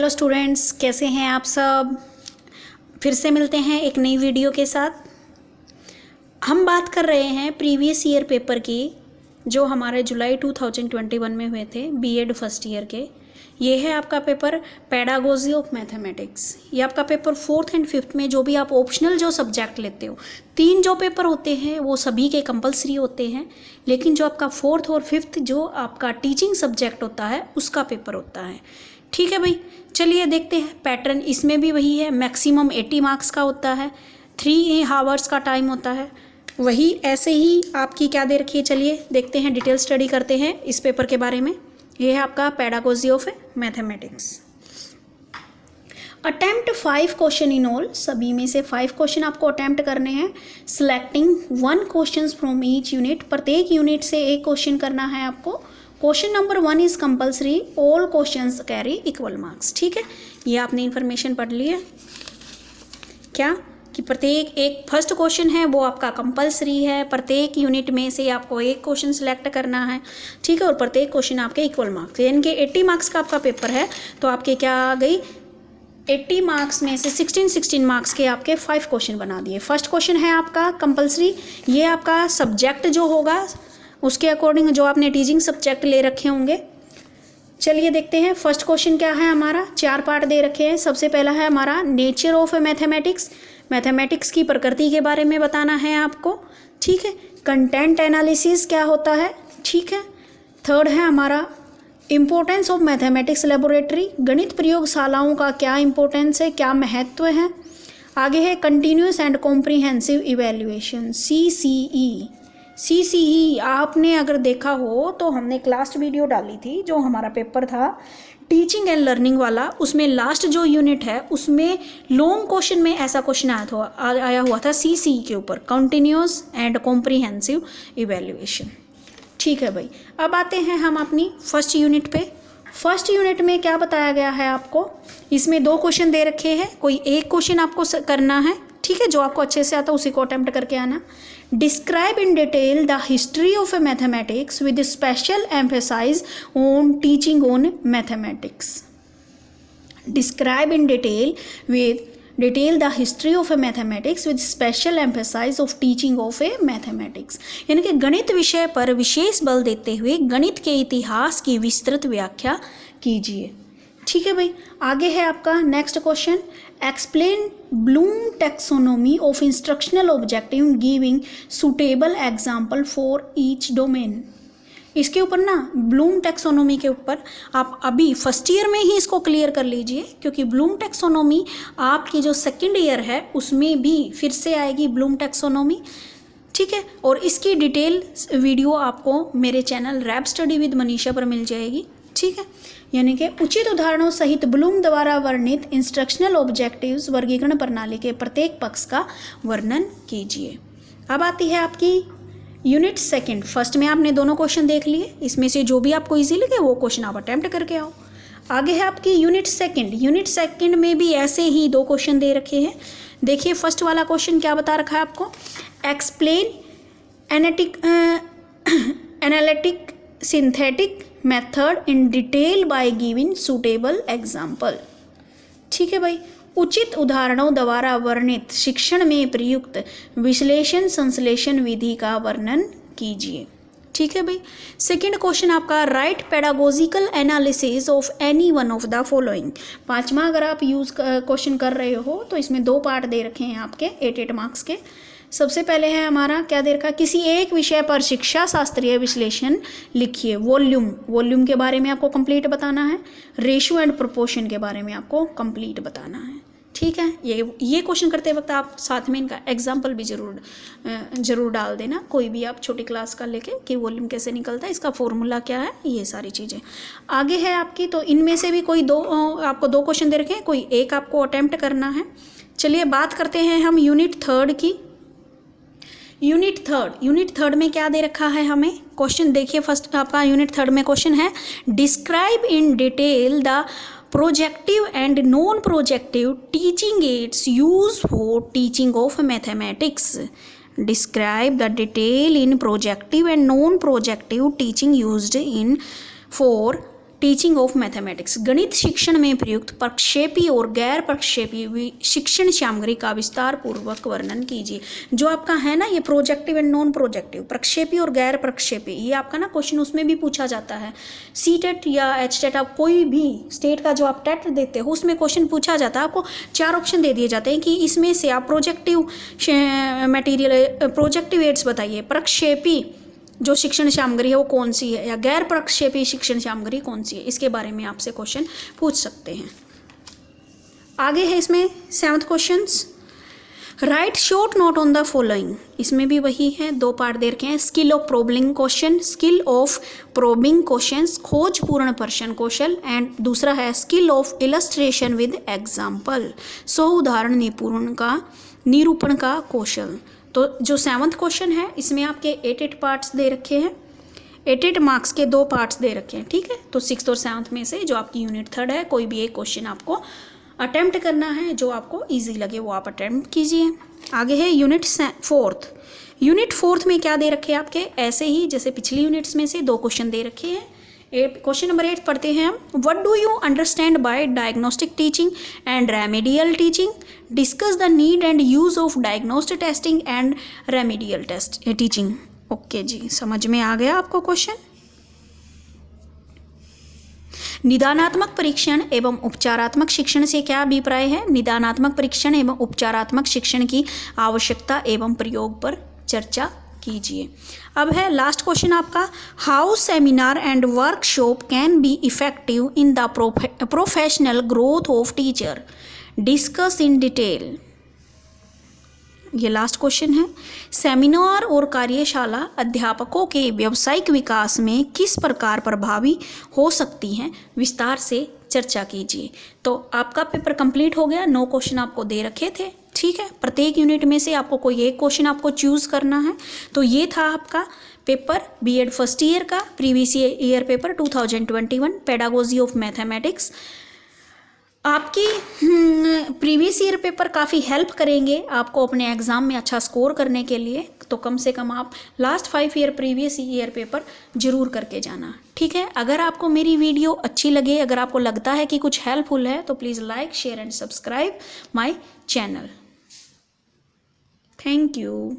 Hello students, कैसे हैं आप सब। फिर से मिलते हैं एक नई वीडियो के साथ। हम बात कर रहे हैं प्रीवियस ईयर पेपर की, जो हमारे जुलाई 2021 में हुए थे बीएड फर्स्ट ईयर के। ये है आपका पेपर पेडागोजी ऑफ मैथमेटिक्स। ये आपका पेपर 4th एंड 5th में जो भी आप ऑप्शनल जो सब्जेक्ट लेते हो, 3 जो पेपर होते हैं वो सभी के कंपलसरी होते हैं, लेकिन जो आपका 4th और 5th जो आपका टीचिंग सब्जेक्ट होता है उसका पेपर होता है। ठीक है भाई, चलिए देखते हैं पैटर्न। इसमें भी वही है, मैक्सिमम 80 मार्क्स का होता है, 3 आवर्स का टाइम होता है। वही ऐसे ही आपकी क्या दे रखी है, चलिए देखते हैं, डिटेल स्टडी करते हैं इस पेपर के बारे में। ये है आपका pedagogy of mathematics. Attempt 5 question in all, सभी में से 5 क्वेश्चन आपको अटेम्प्ट करने हैं। Selecting 1 question from each unit, प्रत्येक यूनिट से एक क्वेश्चन करना है आपको। Question number 1 is compulsory, all questions carry equal marks. ठीक है, ये आपने इन्फॉर्मेशन पढ़ ली है क्या, कि प्रत्येक एक फर्स्ट क्वेश्चन है वो आपका कंपल्सरी है, प्रत्येक यूनिट में से आपको एक क्वेश्चन सिलेक्ट करना है। ठीक है, और प्रत्येक क्वेश्चन आपके इक्वल मार्क्स, यानी कि 80 मार्क्स का आपका पेपर है, तो आपके क्या आ गई, 80 मार्क्स में से 16 मार्क्स के आपके 5 क्वेश्चन बना दिए। फर्स्ट क्वेश्चन है आपका कंपल्सरी, ये आपका सब्जेक्ट जो होगा उसके अकॉर्डिंग जो आपने टीचिंग सब्जेक्ट ले रखे होंगे। चलिए देखते हैं फर्स्ट क्वेश्चन क्या है हमारा। 4 पार्ट दे रखे हैं। सबसे पहला है हमारा नेचर ऑफ मैथमेटिक्स, मैथमेटिक्स की प्रकृति के बारे में बताना है आपको। ठीक है, कंटेंट एनालिसिस क्या होता है। ठीक है, थर्ड है हमारा इम्पोर्टेंस ऑफ मैथमेटिक्स लेबोरेटरी, गणित प्रयोगशालाओं का क्या इम्पोर्टेंस है, क्या महत्व है। आगे है continuous and comprehensive evaluation, CCE आपने अगर देखा हो तो हमने लास्ट वीडियो डाली थी, जो हमारा पेपर था टीचिंग एंड लर्निंग वाला, उसमें लास्ट जो यूनिट है उसमें लॉन्ग क्वेश्चन में ऐसा क्वेश्चन आया हुआ था CCE के ऊपर, कंटिन्यूस एंड कॉम्प्रिहेंसिव इवेल्युएशन। ठीक है भाई, अब आते हैं हम अपनी फर्स्ट यूनिट पे। फर्स्ट यूनिट में क्या बताया गया है आपको, इसमें 2 क्वेश्चन दे रखे हैं, कोई एक क्वेश्चन आपको करना है। ठीक है, जो आपको अच्छे से आता है उसी को अटेम्प्ट करके आना। Describe in detail the history of mathematics with special emphasize on teaching on mathematics. Describe in detail the history of mathematics with special emphasize of teaching of mathematics, यानी कि गणित विषय पर विशेष बल देते हुए गणित के इतिहास की विस्तृत व्याख्या कीजिए। ठीक है भाई, आगे है आपका next question, explain Bloom taxonomy of instructional objective giving suitable example for each domain. इसके ऊपर ना ब्लूम टैक्सोनॉमी के ऊपर आप अभी फर्स्ट ईयर में ही इसको क्लियर कर लीजिए, क्योंकि ब्लूम टैक्सोनॉमी आपकी जो सेकेंड ईयर है उसमें भी फिर से आएगी ब्लूम टैक्सोनॉमी। ठीक है, और इसकी डिटेल वीडियो आपको मेरे channel rap study with Manisha पर मिल जाएगी। ठीक है, यानी कि उचित उदाहरणों सहित ब्लूम द्वारा वर्णित इंस्ट्रक्शनल ऑब्जेक्टिव्स वर्गीकरण प्रणाली के प्रत्येक पक्ष का वर्णन कीजिए। अब आती है आपकी यूनिट सेकंड। फर्स्ट में आपने दोनों क्वेश्चन देख लिए, इसमें से जो भी आपको इजी लगे वो क्वेश्चन आप अटेम्प्ट करके आओ। आगे है आपकी यूनिट सेकंड। यूनिट सेकंड में भी ऐसे ही 2 क्वेश्चन दे रखे हैं। देखिए फर्स्ट वाला क्वेश्चन क्या बता रखा है आपको, explain analytic synthetic method in detail by giving suitable example. ठीक है भाई, उचित उदाहरणों द्वारा वर्णित शिक्षण में प्रयुक्त विश्लेषण संश्लेषण विधि का वर्णन कीजिए। ठीक है भाई, सेकंड क्वेश्चन आपका, write pedagogical analysis of any one of the following. 5वां अगर आप यूज क्वेश्चन कर रहे हो तो इसमें 2 पार्ट दे रखे हैं आपके 8 मार्क्स के। सबसे पहले है हमारा क्या दे रखा, किसी एक विषय पर शिक्षा शास्त्रीय विश्लेषण लिखिए। वॉल्यूम के बारे में आपको कंप्लीट बताना है, रेशियो एंड प्रोपोर्शन के बारे में आपको कंप्लीट बताना है। ठीक है, ये क्वेश्चन करते वक्त आप साथ में इनका एग्जाम्पल भी जरूर डाल देना, कोई भी आप छोटी क्लास का लेके, कि वॉल्यूम कैसे निकलता है, इसका फॉर्मूला क्या है, ये सारी चीज़ें आगे है आपकी। तो इनमें से भी कोई आपको 2 क्वेश्चन दे रखे हैं, कोई एक आपको अटेम्प्ट करना है। चलिए बात करते हैं हम यूनिट थर्ड की। यूनिट थर्ड में क्या दे रखा है हमें क्वेश्चन, देखिए फर्स्ट आपका यूनिट थर्ड में क्वेश्चन है, describe in detail the projective and non projective teaching ads use for teaching of mathematics. Describe the detail in projective and non projective teaching used in for teaching of mathematics, गणित शिक्षण में प्रयुक्त प्रक्षेपी और गैर प्रक्षेपी शिक्षण सामग्री का विस्तार पूर्वक वर्णन कीजिए। जो आपका है ना ये प्रोजेक्टिव एंड नॉन प्रोजेक्टिव, प्रक्षेपी और गैर प्रक्षेपी, ये आपका ना क्वेश्चन उसमें भी पूछा जाता है। सी टेट या एच टेट, आप कोई भी स्टेट का जो आप टेट देते हो उसमें क्वेश्चन पूछा जाता है। आपको 4 ऑप्शन दे दिए जाते हैं कि इसमें से आप प्रोजेक्टिव मटेरियल, प्रोजेक्टिव एड्स बताइए, प्रक्षेपी जो शिक्षण सामग्री है वो कौन सी है, या गैर प्रक्षेपी शिक्षण सामग्री कौन सी है, इसके बारे में आपसे क्वेश्चन पूछ सकते हैं। आगे है इसमें 7th question, right short note on the following, इसमें भी वही है, 2 पार्ट दे रखे हैं। Skill of probing question, skill of probing questions, खोजपूर्ण प्रश्न कौशल, एंड दूसरा है skill of illustration with example, उदाहरण निरूपण का कौशल। तो जो 7th क्वेश्चन है इसमें आपके 8 पार्ट्स दे रखे हैं, 8 मार्क्स के 2 पार्ट्स दे रखे हैं, ठीक है। तो 6th और 7th में से जो आपकी यूनिट 3 है, कोई भी एक क्वेश्चन आपको अटेम्प्ट करना है, जो आपको इजी लगे वो आप अटेम्प्ट कीजिए। आगे है यूनिट 4th। यूनिट 4th में क्या दे रखे हैं आपके, ऐसे ही जैसे पिछली यूनिट्स में से 2 क्वेश्चन दे रखे हैं। क्वेश्चन नंबर 8 पढ़ते हैं हम। What do you understand by diagnostic teaching and remedial teaching, discuss the need and use of diagnostic testing and remedial teaching. Okay जी, समझ में आ गया आपको क्वेश्चन। निदानात्मक परीक्षण एवं उपचारात्मक शिक्षण से क्या अभिप्राय है, निदानात्मक परीक्षण एवं उपचारात्मक शिक्षण की आवश्यकता एवं प्रयोग पर चर्चा कीजिए। अब है लास्ट क्वेश्चन आपका, how seminar and workshop can be effective in the professional growth of teacher, discuss in detail. ये लास्ट क्वेश्चन है। सेमिनार और कार्यशाला अध्यापकों के व्यावसायिक विकास में किस प्रकार प्रभावी हो सकती हैं, विस्तार से चर्चा कीजिए। तो आपका पेपर कंप्लीट हो गया, 9 क्वेश्चन आपको दे रखे थे, ठीक है। प्रत्येक यूनिट में से आपको कोई एक क्वेश्चन आपको चूज़ करना है। तो ये था आपका पेपर बीएड फर्स्ट ईयर का previous year paper 2021 pedagogy of mathematics. आपकी प्रीवियस ईयर पेपर काफ़ी हेल्प करेंगे आपको अपने एग्ज़ाम में अच्छा स्कोर करने के लिए। तो कम से कम आप last 5 year previous year paper जरूर करके जाना, ठीक है। अगर आपको मेरी वीडियो अच्छी लगे, अगर आपको लगता है कि कुछ हेल्पफुल है, तो please like share and subscribe my channel. Thank you.